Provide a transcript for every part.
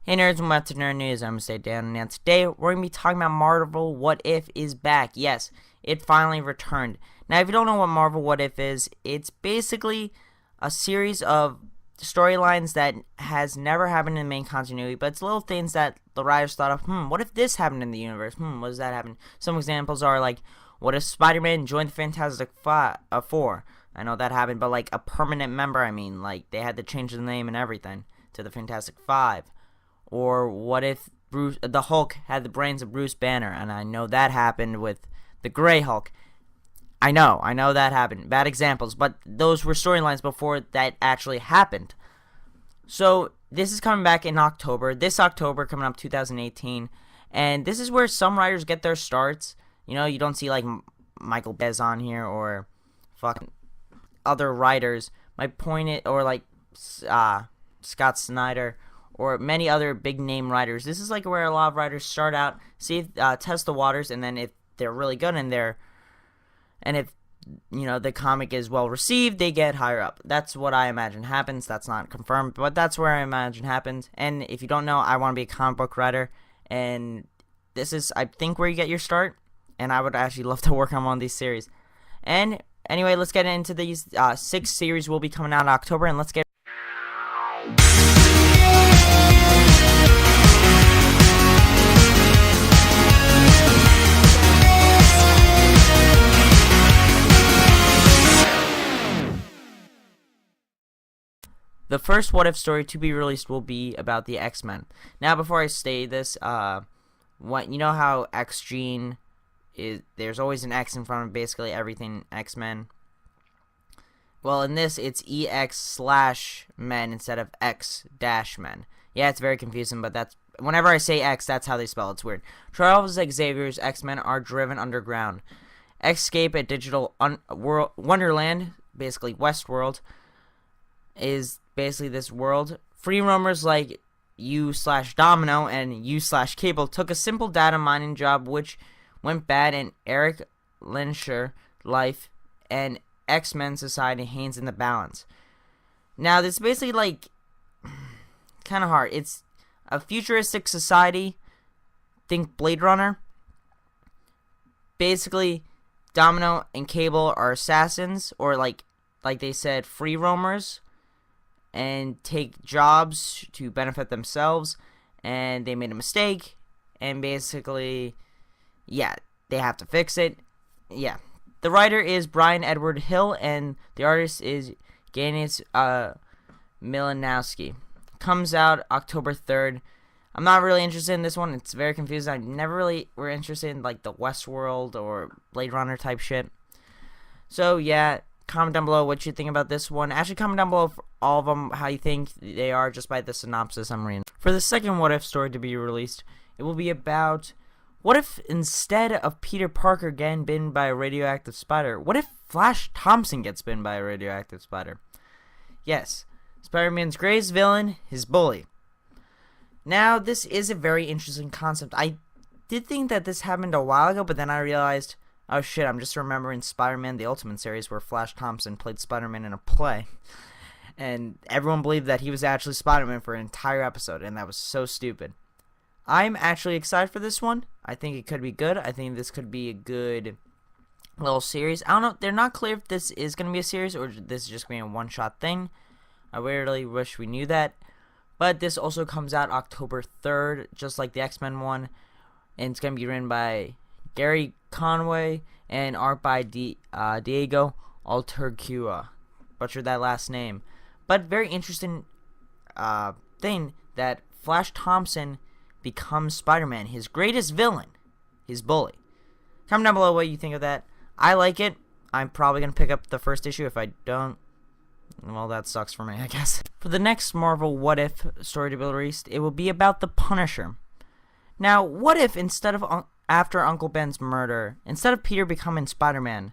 Hey nerds, welcome back to Nerd News. I'm Stay Dan, and today we're going to be talking about Marvel What If is back. Yes, it finally returned. Now, if you don't know what Marvel What If is, it's basically a series of storylines that has never happened in the main continuity, but it's little things that the writers thought of, what if this happened in the universe? What does that happen? Some examples are like, what if Spider-Man joined the Fantastic Four? I know that happened, but like a permanent member, like they had to change the name and everything to the Fantastic Five. Or what if the Hulk had the brains of Bruce Banner? And I know that happened with the Grey Hulk. I know that happened. Bad examples, but those were storylines before that actually happened. So this is coming back in October. This October, coming up 2018. And this is where some writers get their starts. You know, you don't see like Michael Bez on here or fucking other writers. My point is, or like Scott Snyder, or many other big name writers. This is like where a lot of writers start out, test the waters, and then if they're really good and if the comic is well received, they get higher up. That's what I imagine happens. That's not confirmed, but that's where I imagine happens. And if you don't know, I want to be a comic book writer, and this is, I think, where you get your start. And I would actually love to work on one of these series. And anyway, let's get into these 6 series will be coming out in October, and let's get. The first What If story to be released will be about the X-Men. Now, before I say this, you know how X gene is? There's always an X in front of basically everything X-Men. Well, in this, it's EX/Men instead of X-Men. Yeah, it's very confusing, but that's whenever I say X, that's how they spell it. It's weird. Charles Xavier's X-Men are driven underground. Escape a digital wonderland, basically Westworld, is basically this world. Free roamers like you/Domino and you/Cable took a simple data mining job which went bad, and Eric Lehnsherr life and X-Men society hangs in the balance. Now this is basically like kind of hard. It's a futuristic society. Think Blade Runner. Basically, Domino and Cable are assassins, or like they said, free roamers, and take jobs to benefit themselves, and they made a mistake, and basically, yeah, they have to fix it. Yeah. The writer is Brian Edward Hill, and the artist is Ganis Milanowski. Comes out October 3rd. I'm not really interested in this one. It's very confusing. I never really were interested in like the Westworld or Blade Runner type shit. So yeah, comment down below what you think about this one. Actually, comment down below for all of them how you think they are just by the synopsis I'm reading. For the second What If story to be released, it will be about what if instead of Peter Parker getting bitten by a radioactive spider, what if Flash Thompson gets bitten by a radioactive spider? Yes, Spider-Man's greatest villain, his bully. Now, this is a very interesting concept. I did think that this happened a while ago, but then I realized, oh shit, I'm just remembering Spider-Man the Ultimate series where Flash Thompson played Spider-Man in a play. And everyone believed that he was actually Spider-Man for an entire episode, and that was so stupid. I'm actually excited for this one. I think it could be good. I think this could be a good little series. I don't know. They're not clear if this is going to be a series or this is just going to be a one-shot thing. I really wish we knew that. But this also comes out October 3rd, just like the X-Men one. And it's going to be written by Gary Conway and art by Diego Altercua. Butchered that last name. But very interesting thing that Flash Thompson becomes Spider-Man, his greatest villain, his bully. Comment down below what you think of that. I like it. I'm probably going to pick up the first issue. If I don't, well, that sucks for me, I guess. For the next Marvel What If story to be released, it will be about the Punisher. Now, what if instead of after Uncle Ben's murder, instead of Peter becoming Spider-Man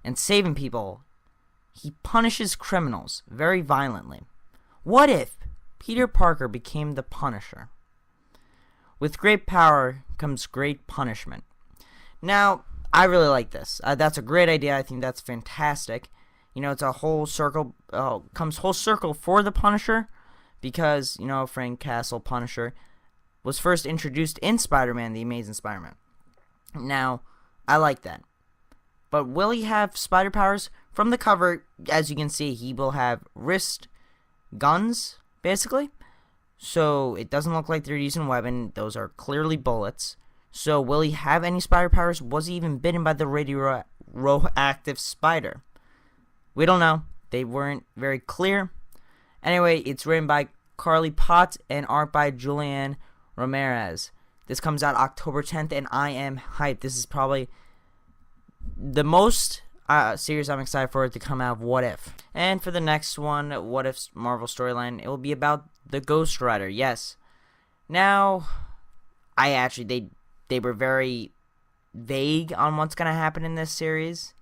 and saving people, he punishes criminals very violently? What if Peter Parker became the Punisher? With great power comes great punishment. Now, I really like this. That's a great idea. I think that's fantastic. You know, it's a whole circle, comes whole circle for the Punisher, because, Frank Castle Punisher was first introduced in Spider-Man, The Amazing Spider-Man. Now, I like that. But will he have spider powers? From the cover, as you can see, he will have wrist guns, basically. So it doesn't look like they're using a weapon. Those are clearly bullets. So will he have any spider powers? Was he even bitten by the radioactive spider? We don't know. They weren't very clear. Anyway, it's written by Carly Potts and art by Julian Ramirez. This comes out October 10th, and I am hyped. This is probably the most series I'm excited for it to come out of What If. And for the next one, What If's Marvel storyline, it will be about the Ghost Rider. Yes. Now, they were very vague on what's going to happen in this series,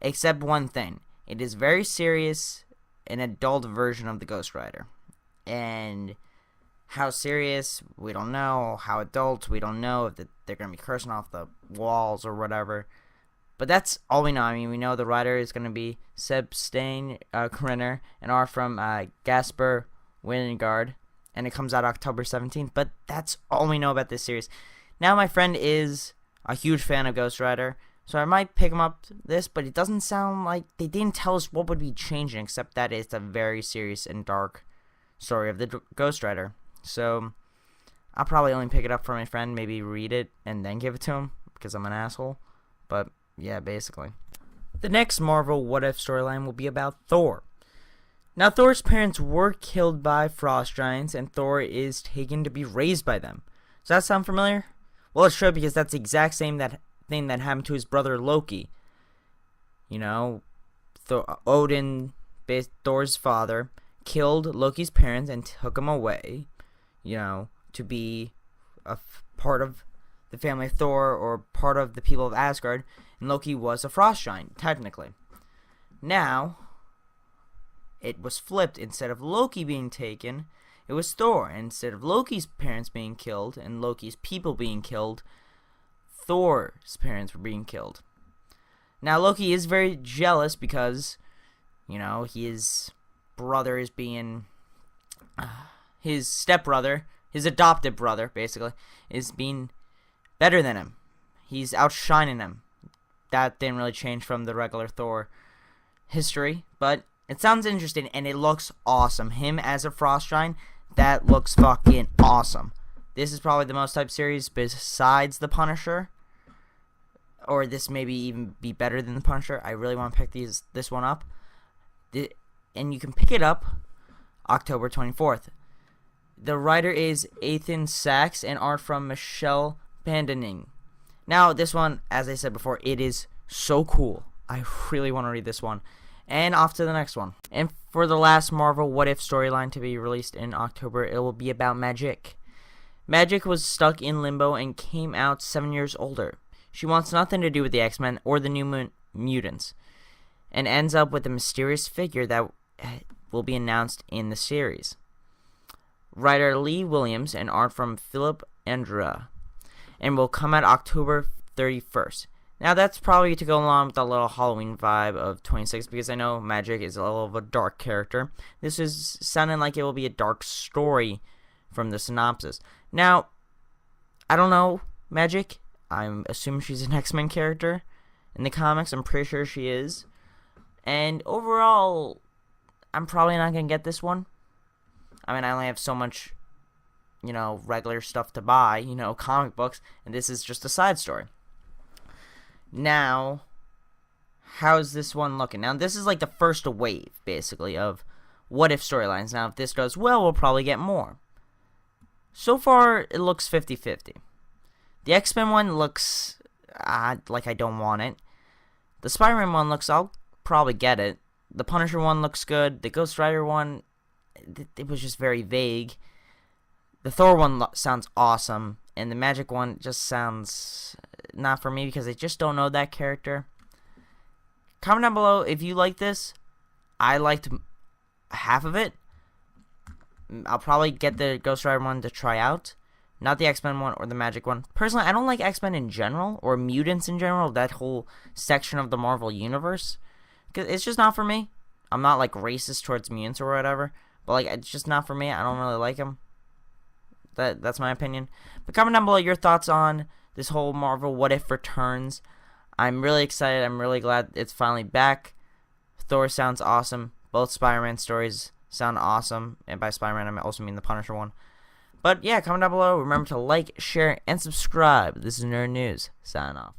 except one thing. It is very serious, an adult version of the Ghost Rider. And how serious, we don't know. How adult, we don't know. If they're going to be cursing off the walls or whatever. But that's all we know. I mean, we know the writer is going to be Sebastian Krenner and art from Gasper Wingard. And it comes out October 17th. But that's all we know about this series. Now, my friend is a huge fan of Ghost Rider. So I might pick him up this, but it doesn't sound like they didn't tell us what would be changing, except that it's a very serious and dark story of the Ghost Rider. So I'll probably only pick it up for my friend, maybe read it and then give it to him because I'm an asshole. But yeah, basically. The next Marvel What If storyline will be about Thor. Now, Thor's parents were killed by frost giants, and Thor is taken to be raised by them. Does that sound familiar? Well, it should, because that's the exact same thing that happened to his brother Loki. Odin, Thor's father, killed Loki's parents and took him away, to be a part of the family of Thor or part of the people of Asgard, and Loki was a frost giant, technically. Now, it was flipped. Instead of Loki being taken, it was Thor. And instead of Loki's parents being killed and Loki's people being killed, Thor's parents were being killed. Now, Loki is very jealous because, his brother is being... his stepbrother, his adopted brother, basically, is being better than him. He's outshining him. That didn't really change from the regular Thor history, but it sounds interesting, and it looks awesome. Him as a frost giant, that looks fucking awesome. This is probably the most hyped series besides The Punisher. Or this maybe even be better than The Punisher. I really want to pick this one up. And you can pick it up October 24th. The writer is Ethan Sachs and art from Michelle Pandaning. Now, this one, as I said before, it is so cool. I really want to read this one. And off to the next one. And for the last Marvel What If storyline to be released in October, it will be about Magik. Magik was stuck in limbo and came out 7 years older. She wants nothing to do with the X-Men or the New Mutants, and ends up with a mysterious figure that will be announced in the series. Writer Lee Williams and art from Philip Andrea, and will come out October 31st. Now, that's probably to go along with the little Halloween vibe of 26, because I know Magik is a little of a dark character. This is sounding like it will be a dark story from the synopsis. Now, I don't know Magik. I'm assuming she's an X-Men character in the comics. I'm pretty sure she is. And overall, I'm probably not going to get this one. I mean, I only have so much, regular stuff to buy, comic books, and this is just a side story. Now, how's this one looking? Now, this is like the first wave, basically, of What If storylines. Now, if this goes well, we'll probably get more. So far, it looks 50-50. The X-Men one looks like I don't want it. The Spider-Man one looks, I'll probably get it. The Punisher one looks good. The Ghost Rider one, it was just very vague. The Thor one sounds awesome. And the Magik one just sounds not for me because I just don't know that character. Comment down below if you like this. I liked half of it. I'll probably get the Ghost Rider one to try out. Not the X-Men one or the Magik one. Personally, I don't like X-Men in general, or mutants in general, that whole section of the Marvel Universe. Because it's just not for me. I'm not, racist towards mutants or whatever. but like it's just not for me. I don't really like him. That's my opinion. But comment down below your thoughts on this whole Marvel What If Returns. I'm really excited. I'm really glad it's finally back. Thor sounds awesome. Both Spider-Man stories sound awesome. And by Spider-Man, I also mean the Punisher one. But yeah, comment down below. Remember to like, share, and subscribe. This is Nerd News. Sign off.